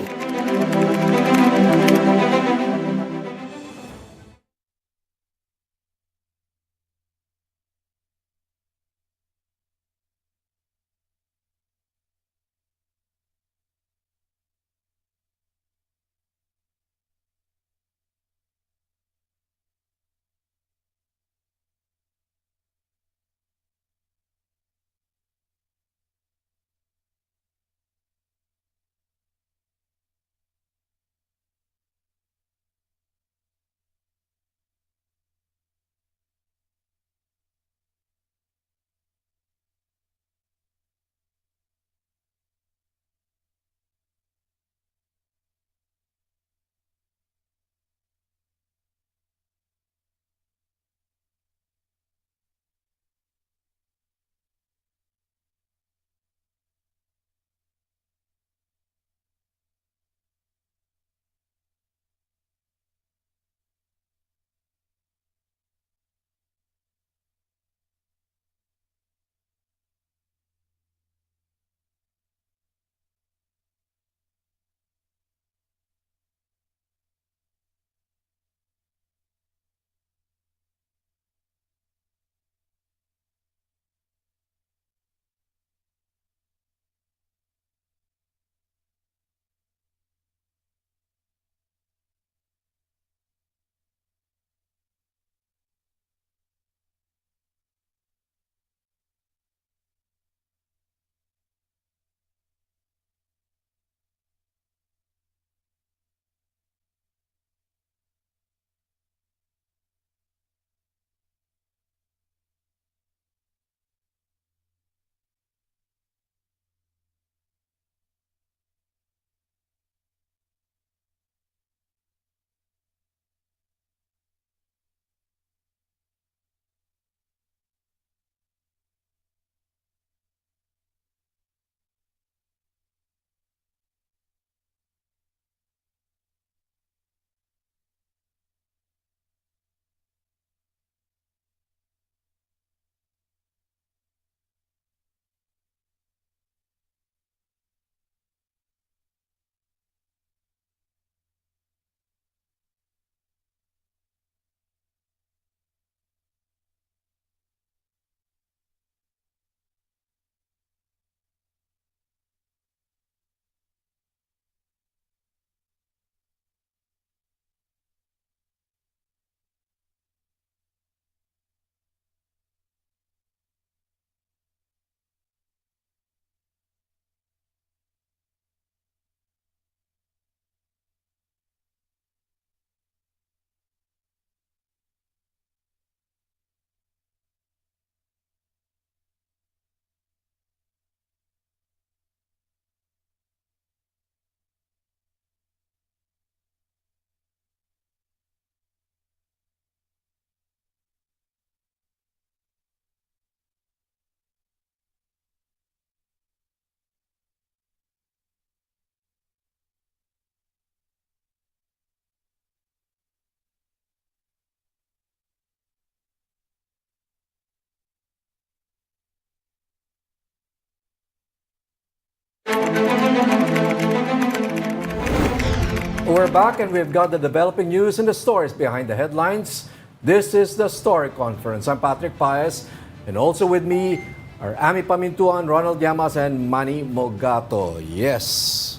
We're back and we've got the developing news and the stories behind the headlines. This is the Story Conference. I'm Patrick Paez, and also with me are Ami Pamintuan, Ronald Llamas, and Manny Mogato. Yes.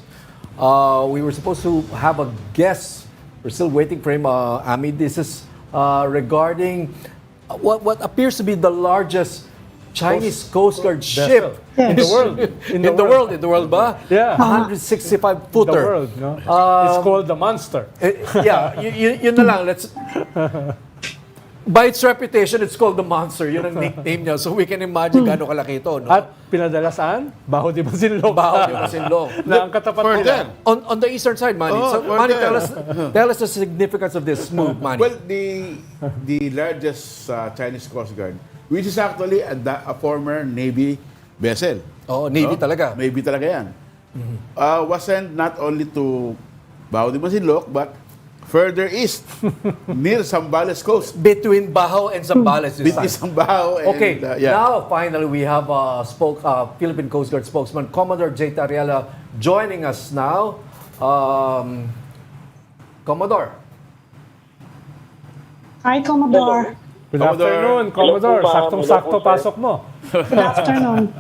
We were supposed to have a guest. We're still waiting for him. Ami, this is regarding what appears to be the largest Chinese Coast Guard ship in the world. In the world ba? Yeah. 165 footer. The world, no? It's called the Monster. Yeah, yun na lang. Let's. By its reputation, it's called the Monster. Yun ang nickname niya. So we can imagine gaano kalaki ito. No? At pinadala saan? Baho di Masinloc. Baho di Masinloc. Na ang katapat nila. On the eastern side, Manny. So, Manny, tell us the significance of this move, Manny. Well, the largest Chinese Coast Guard, which is actually a former Navy vessel. Oh, Navy talaga. Navy talaga yan. Was sent not only to Baho de Masinloc, but further east, near Zambales coast. Between Baho and Zambales. Between Zambales and... Okay, now finally we have Philippine Coast Guard spokesman, Commodore J. Tariela, joining us now. Commodore. Hi, Commodore. Good afternoon, Commodore. Saktong-sakto pasok mo. Good afternoon.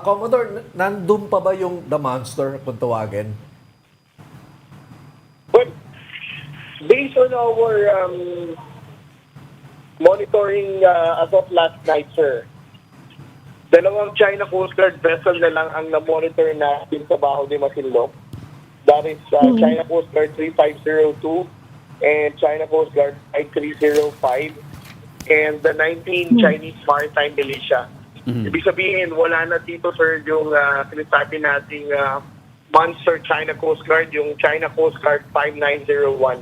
Commodore, nandun pa ba yung The Monster kung tawagin? Well, based on our monitoring as of last night, sir, dalawang China Coast Guard vessel na lang ang na-monitor natin sa Baho de Masinloc. That is China Coast Guard 3502 and China Coast Guard 5305 and the 19 Chinese Maritime Militia. Ibig sabihin, wala na dito, sir, yung sinasabi nating Monster China Coast Guard, yung China Coast Guard 5901.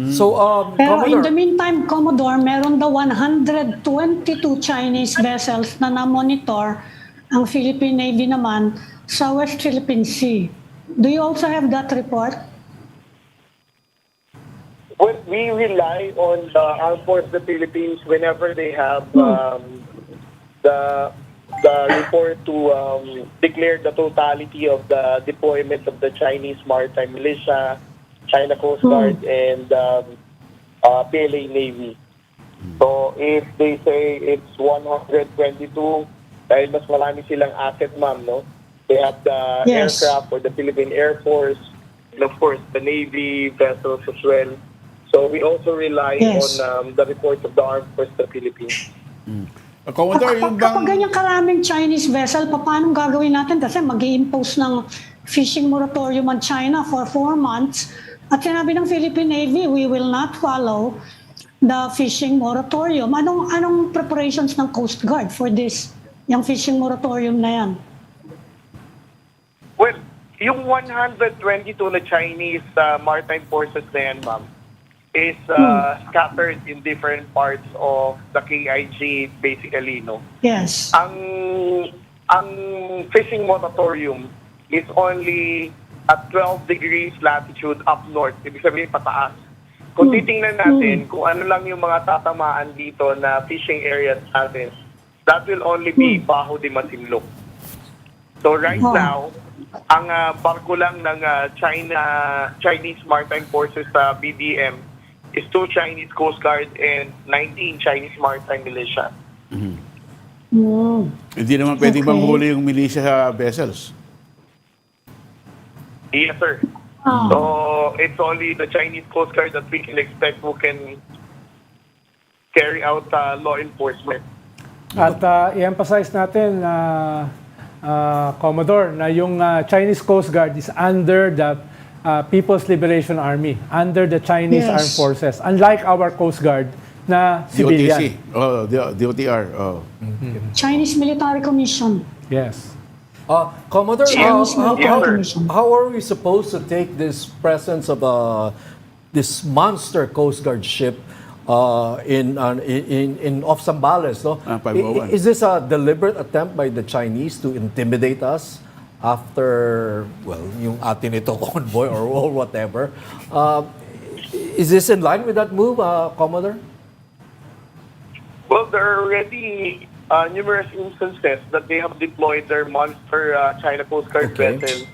So, Pero in Commodore, the meantime, Commodore, meron daw 122 Chinese vessels na na-monitor ang Philippine Navy naman sa West Philippine Sea. Do you also have that report? Well, we rely on the Armed Forces of the Philippines whenever they have the report to declare the totality of the deployment of the Chinese Maritime Militia, China Coast Guard, and PLA Navy. So if they say it's 122, dahil mas marami silang asset, ma'am, no? They have the aircraft for the Philippine Air Force, and of course the Navy vessels as well. So we also rely on the report of the Armed Forces of the Philippines. Commodore, yung bang... Kapag ganyan karaming Chinese vessel, paano gagawin natin? Kasi mag-i-impose ng fishing moratorium on China for 4 months. At sinabi ng Philippine Navy, we will not follow the fishing moratorium. Anong preparations ng Coast Guard for this, yung fishing moratorium na yan? Well, yung 122 na Chinese maritime forces na yan, ma'am, is scattered in different parts of the KIG, basically, no? Yes. Ang fishing moratorium is only at 12 degrees latitude up north, ibig sabihin pataas. Kung titingnan natin kung ano lang yung mga tatamaan dito na fishing areas natin, that will only be Baho de Masinloc. So right now, ang barko lang ng Chinese Maritime Forces sa BDM is 2 Chinese Coast Guard and 19 Chinese Maritime Militia. Hindi naman pwedeng manghuli yung militia sa vessels. Yes, sir. So it's only the Chinese Coast Guard that we can expect who can carry out law enforcement. At i-emphasize natin, Commodore, na yung Chinese Coast Guard is under the People's Liberation Army, under the Chinese Armed Forces, unlike our Coast Guard na civilian. DOTR. Chinese Military Commission. Yes. Commodore, Chinese Military Commission. how are we supposed to take this presence of this monster Coast Guard ship in off Zambales? No? Is this a deliberate attempt by the Chinese to intimidate us after, well, yung atin ito convoy or whatever? Is this in line with that move, Commodore? Well, they're already numerous instances that they have deployed their monster China Coast Guard Okay. vessels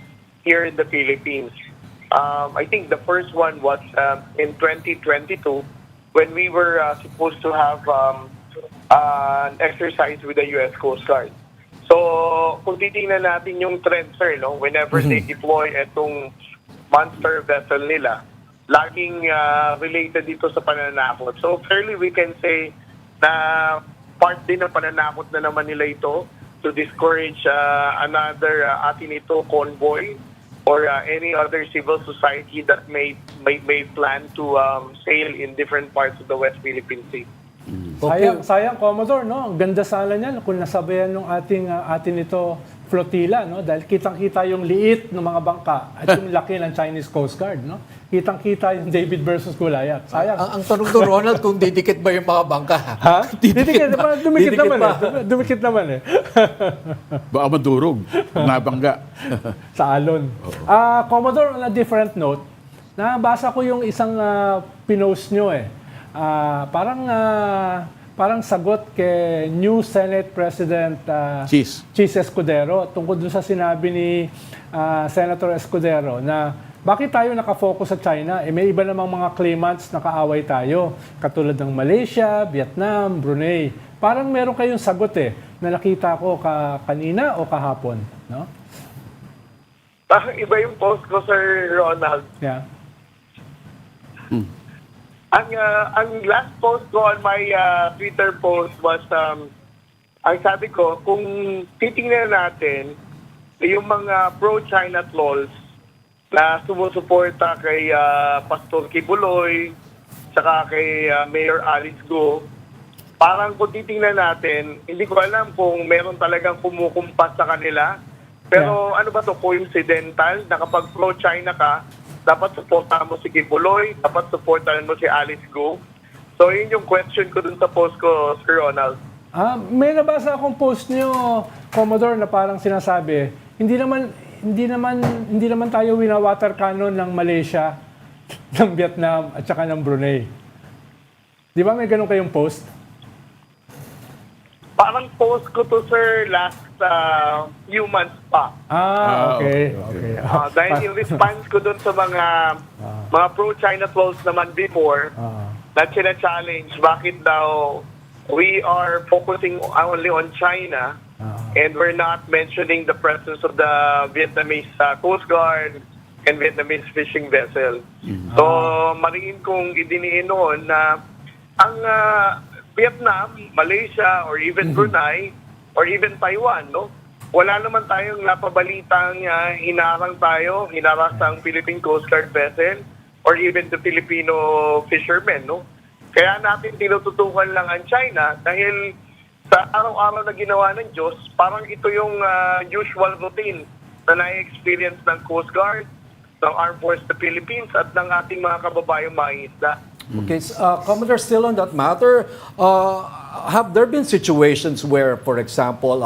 here in the Philippines. I think the first one was in 2022 when we were supposed to have an exercise with the U.S. Coast Guard. So, kung titingnan natin yung trend, sir, no, whenever they deploy itong monster vessel nila, laging related dito sa pananakot. So, fairly we can say na part din ng pananakot na naman nila ito to discourage another atin ito convoy or any other civil society that may plan to sail in different parts of the West Philippine Sea. Sayang, Commodore, no? Ang ganda sana niyan kung nasabayan ng atin ito flotilla, no? Dahil kitang-kita yung liit ng mga bangka at yung laki ng Chinese Coast Guard, no? Kitang-kita yung David versus Goliath. Sayang. Ang tanong to, Ronald, kung didikit ba yung mga bangka? Ha? Didikit ba? Dumikit Didikit naman ba? Dumikit naman eh. Baka madurog. Nabangga. Sa alon. Commodore, on a different note, nabasa ko yung isang pinost nyo eh. Parang sagot kay new Senate President Cheese Escudero tungkol dun sa sinabi ni Senator Escudero na bakit tayo nakafocus sa China? May iba namang mga claimants na kaaway tayo, katulad ng Malaysia, Vietnam, Brunei. Parang meron kayong sagot eh, na nakita ko kanina o kahapon, no? Iba yung post ko, Sir Ronald. Yeah. Ang last post ko on my Twitter post was, ang sabi ko, kung titingnan natin yung mga pro-China trolls na sumusuporta kay Pastor Kibuloy, saka kay Mayor Alice Go, parang kung titingnan natin, hindi ko alam kung meron talagang kumukumpas sa kanila. Pero ano ba to, coincidental na kapag pro-China ka, dapat supportahan mo si Kibuloy, dapat supportahan mo si Alice Go. So yun yung question ko dun sa post ko, Sir Ronald. May nabasa akong post niyo, Commodore, na parang sinasabi, hindi naman tayo wina-water cannon ng Malaysia, ng Vietnam, at saka ng Brunei. Di ba may ganun kayong post? Parang post ko to, sir, last few months pa. Okay. Dahil in response ko dun sa mga pro-China trolls naman before, na challenge bakit daw we are focusing only on China and we're not mentioning the presence of the Vietnamese Coast Guard and Vietnamese fishing vessel. So, mariin kong idiniin noon na ang Vietnam, Malaysia, or even Brunei, or even Taiwan, no? Wala naman tayong napabalitang hinarang sa Philippine Coast Guard vessel, or even the Filipino fishermen, no? Kaya natin tinututukan lang ang China dahil sa araw-araw na ginawa ng Diyos, parang ito yung usual routine na na-experience ng Coast Guard, ng Armed Forces of the Philippines, at ng ating mga kababayang mga isda. Okay, Commodore, still on that matter, have there been situations where, for example,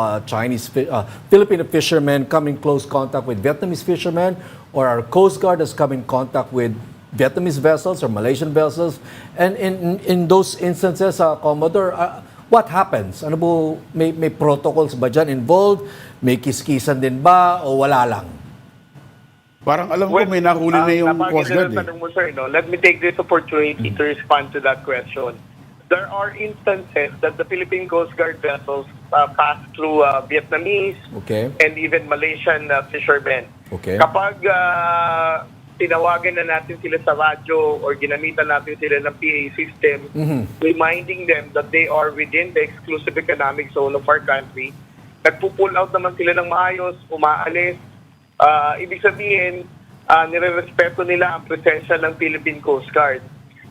Filipino fishermen come in close contact with Vietnamese fishermen, or our Coast Guard has come in contact with Vietnamese vessels or Malaysian vessels? And in those instances, Commodore, what happens? Ano po, may protocols ba dyan involved? May kiskisan din ba o wala lang? Parang alam ko may nahuli na yung Coast Guard eh. Mo, sir, no? Let me take this opportunity to respond to that question. There are instances that the Philippine Coast Guard vessels pass through Vietnamese and even Malaysian fishermen. Okay. Kapag tinawagan na natin sila sa radyo or ginamitan natin sila ng PA system, reminding them that they are within the exclusive economic zone of our country, nagpo-pull out naman sila ng maayos, umaalis. Ibig sabihin, nire-respeto nila ang presensya ng Philippine Coast Guard.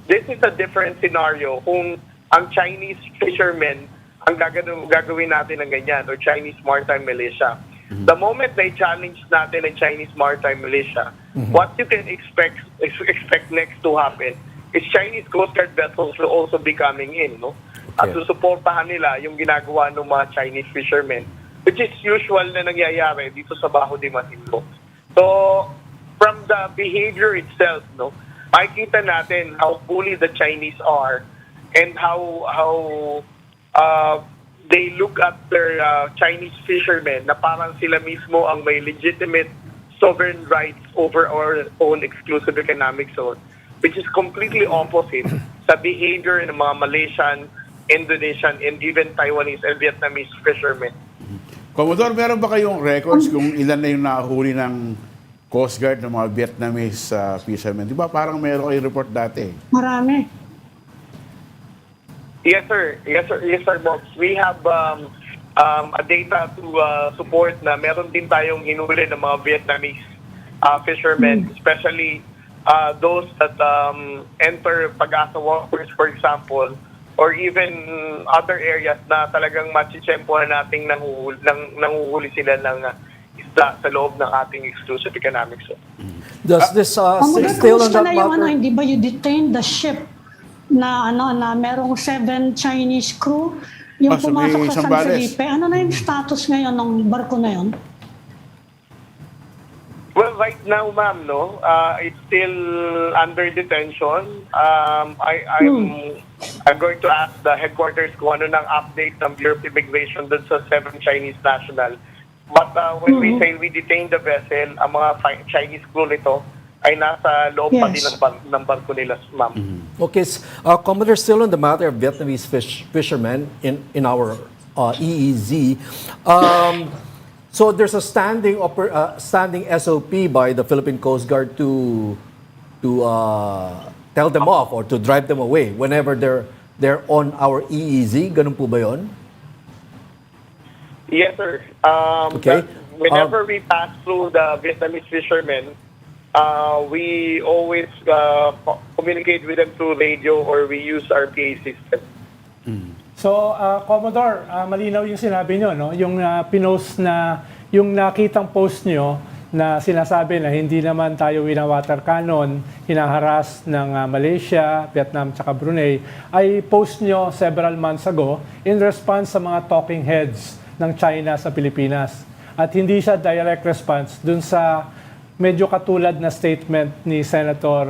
This is a different scenario kung ang Chinese fishermen ang gagawin natin ng ganyan, or Chinese Maritime Militia. The moment they challenge natin ang Chinese Maritime Militia, what you can expect next to happen is Chinese Coast Guard vessels will also be coming in, no? At susuportahan nila yung ginagawa ng mga Chinese fishermen, which is usual na nangyayari dito sa Bajo de Masinloc. So, from the behavior itself, no, makikita natin how bully the Chinese are and how they look at their Chinese fishermen na parang sila mismo ang may legitimate sovereign rights over our own exclusive economic zone, which is completely opposite sa behavior ng mga Malaysian, Indonesian, and even Taiwanese and Vietnamese fishermen. Commodore, meron ba kayong records kung ilan na yung nahuli ng Coast Guard ng mga Vietnamese fishermen? Di ba parang meron kayong report dati? Marami. Yes, sir. Yes, sir. Yes, sir, Box. We have a data to support na meron din tayong hinuli ng mga Vietnamese fishermen, especially those that enter Pag-asa Waters, for example, or even other areas na talagang machichempohan nating nanguhuli sila ng isda sa loob ng ating exclusive economic zone. Does this Commodore, still on kumusta that na yung matter? hindi ba you detained the ship na merong 7 Chinese crew yung sa may pumasok sa San Zambales. Felipe? Ano na yung status ngayon ng barko na yun? Well, right now, ma'am, no, it's still under detention. I'm going to ask the headquarters kung ano ng update ng Bureau of Immigration dun sa 7 Chinese national. But when we say we detained the vessel, ang mga Chinese crew nito ay nasa loob pa din ng barko nila, ma'am. Okay, Commodore, still on the matter of Vietnamese fishermen in our EEZ. So there's a standing SOP by the Philippine Coast Guard to tell them off or to drive them away whenever they're on our EEZ. Ganun po ba yun? Yes, sir. Okay. Whenever we pass through the Vietnamese fishermen, we always communicate with them through radio or we use our PA system. So, Commodore, malinaw yung sinabi nyo, no? Yung pinost na, yung nakitang post nyo na sinasabi na hindi naman tayo winawater cannon, hinaharas ng Malaysia, Vietnam, tsaka Brunei, ay post nyo several months ago in response sa mga talking heads ng China sa Pilipinas. At hindi siya direct response dun sa medyo katulad na statement ni Senator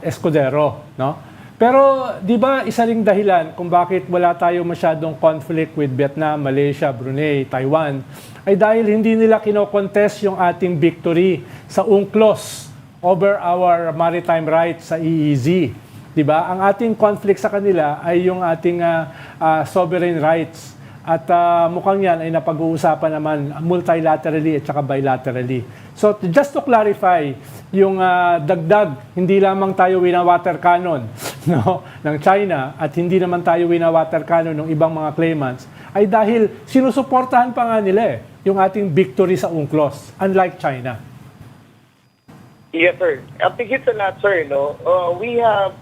Escudero, no? Pero 'di ba isa ring dahilan kung bakit wala tayo masyadong conflict with Vietnam, Malaysia, Brunei, Taiwan ay dahil hindi nila kino-contest yung ating victory sa UNCLOS over our maritime rights sa EEZ. 'Di ba? Ang ating conflict sa kanila ay yung ating sovereign rights. At mukhang yan ay napag-uusapan naman multilaterally at saka bilaterally. So just to clarify, yung dagdag, hindi lamang tayo winawater cannon no, ng China at hindi naman tayo winawater cannon ng ibang mga claimants, ay dahil sinusuportahan pa nga nila yung ating victory sa UNCLOS, unlike China. Yes, sir. At higit sa lahat, sir, no, we have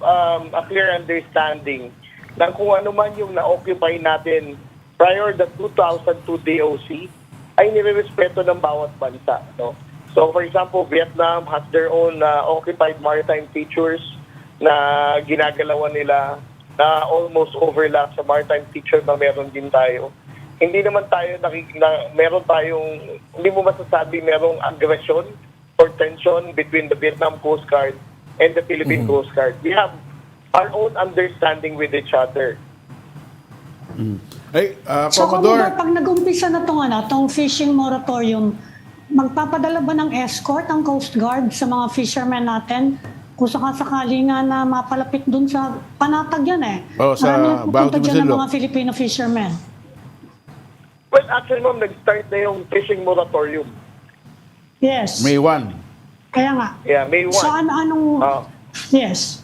a clear understanding na kung ano man yung na-occupy natin prior the 2002 DOC ay nire-respeto ng bawat bansa. No? So for example, Vietnam has their own occupied maritime features na ginagalawan nila na almost overlap sa maritime feature na meron din tayo. Hindi naman tayo meron tayong, hindi mo masasabi merong aggression or tension between the Vietnam Coast Guard and the Philippine Coast Guard. We have our own understanding with each other. Hey, So, Commodore, pag nag-umpisa na tong fishing moratorium, magpapadala ba ng escort ang Coast Guard sa mga fishermen natin? Kung sakasakali nga na mapalapit dun sa panatag yan sa Marami pupunta Bauti dyan ng Masinloc. mga Filipino fishermen. Well, actually, ma'am, nag-start na yung fishing moratorium. Yes. May 1. Kaya nga. Yeah, May 1. So, anong... yes.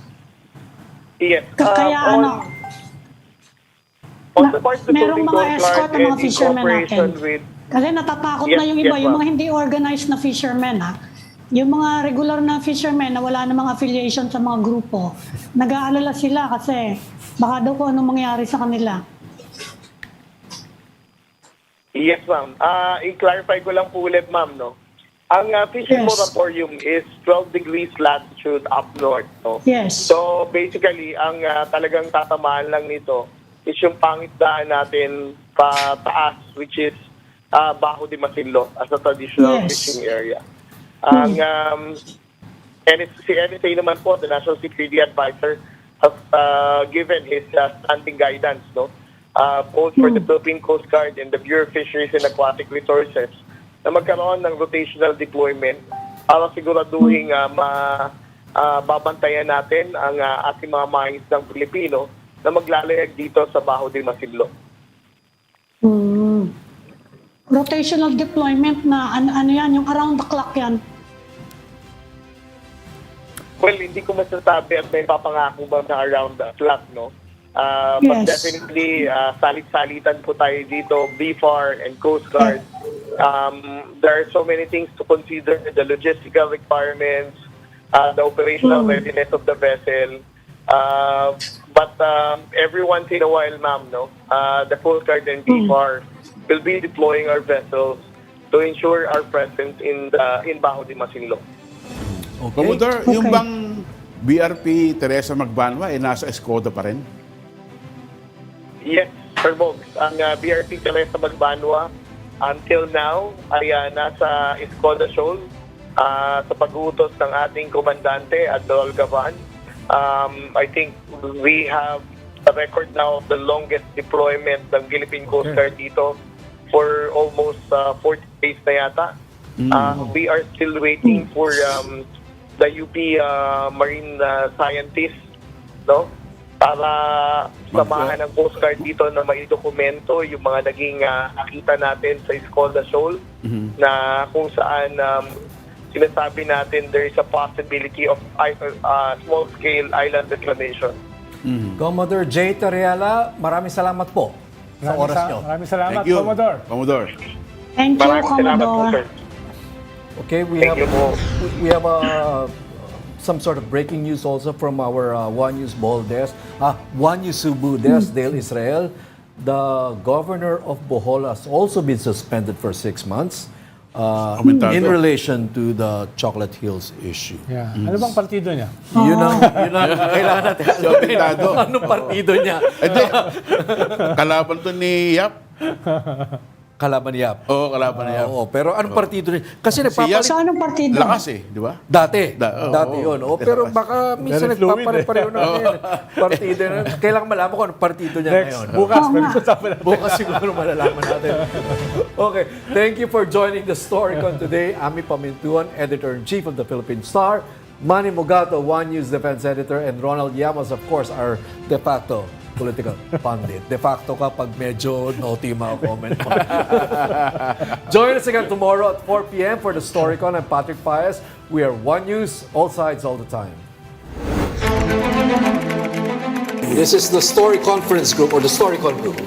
Yes. Kaya On the part of the merong Philippine mga Coast escort Guard ng mga and in fishermen cooperation natin. with... Kasi natatakot Yes, na yung iba, yes, yung ma'am. mga hindi organized na fishermen Yung mga regular na fishermen na wala namang affiliation sa mga grupo, nag-aalala sila kasi baka daw kung anong mangyari sa kanila. Yes, ma'am. I-clarify ko lang po ulit, ma'am, no? Ang fishing Yes. moratorium is 12 degrees latitude up north, no? Yes. So, basically, ang talagang tatamaan lang nito is yung pangitdaan natin pataas, which is Bajo de Masinloc as a traditional Yes. fishing area. Ang si NSA naman po, the National Security Advisor, has given his standing guidance, no? both for the Philippine Coast Guard and the Bureau of Fisheries and Aquatic Resources na magkaroon ng rotational deployment para siguraduhin babantayan natin ang ating mga mangingisdang Pilipino na maglalayag dito sa Baho de Masinloc. Rotational deployment na ano yan, yung around the clock yan. Well, hindi ko masasabi at may papangako ba na around the clock, no? But definitely, salit-salitan po tayo dito, BFAR and Coast Guard. There are so many things to consider, the logistical requirements, the operational readiness of the vessel. But every once in a while, ma'am, no, the Coast Guard and BFAR will be deploying our vessels to ensure our presence in Baho de Masinloc. Okay. Commodore, yung bang BRP Teresa Magbanwa ay nasa Escoda pa rin? Yes, Sir Bogs. Ang BRP Teresa Magbanwa until now ay nasa Escoda Shoal sa pag-uutos ng ating komandante, Admiral Gavan. I think we have a record now of the longest deployment ng Philippine Coast Guard dito for almost 40 days na yata. We are still waiting for the UP marine scientists, no? Para samahan ng Coast Guard dito na maidokumento yung mga naging nakita natin sa Escoda Shoal na kung saan sinasabi natin there is a possibility of small-scale island reclamation. Commodore J. Torriela, maraming salamat po sa oras nyo. Maraming salamat, Thank you, Commodore. Commodore. Thank you, Maraming salamat po, Commodore. sir. Okay, we Thank have you po. some sort of breaking news also from our One News Bohol desk. One News Cebu desk, Dale Israel. The governor of Bohol has also been suspended for 6 months in relation to the Chocolate Hills issue. Yeah. Ano bang partido niya? Yun ang kailangan natin alamin. Anong partido niya? Hindi. Kalaban to ni Yap. Kalaban ni Yap. Oo, kalaban ni Yap. Oo, pero anong partido niya? Kasi Yap, nagpapalit. Sa anong partido? Lakas di ba? Dati. Oo. Dati yun. Oh, pero baka minsan Very fluid, nagpapareho na yan. Partido na. Kailangan malaman ko anong partido niya Next, ngayon. bukas, pag-usapan natin. Bukas siguro malalaman natin. Okay. Thank you for joining the Storycon today. Ami Pamintuan, Editor-in-Chief of the Philippine Star. Manny Mugato, One News Defense Editor. And Ronald Llamas, of course, our de facto political pundit. De facto ka pag medyo naughty yung mga comment mo. Join us again tomorrow at 4 p.m. for the Storycon. I'm Patrick Paez. We are One News, all sides, all the time. This is the Story Conference Group or the Storycon Group.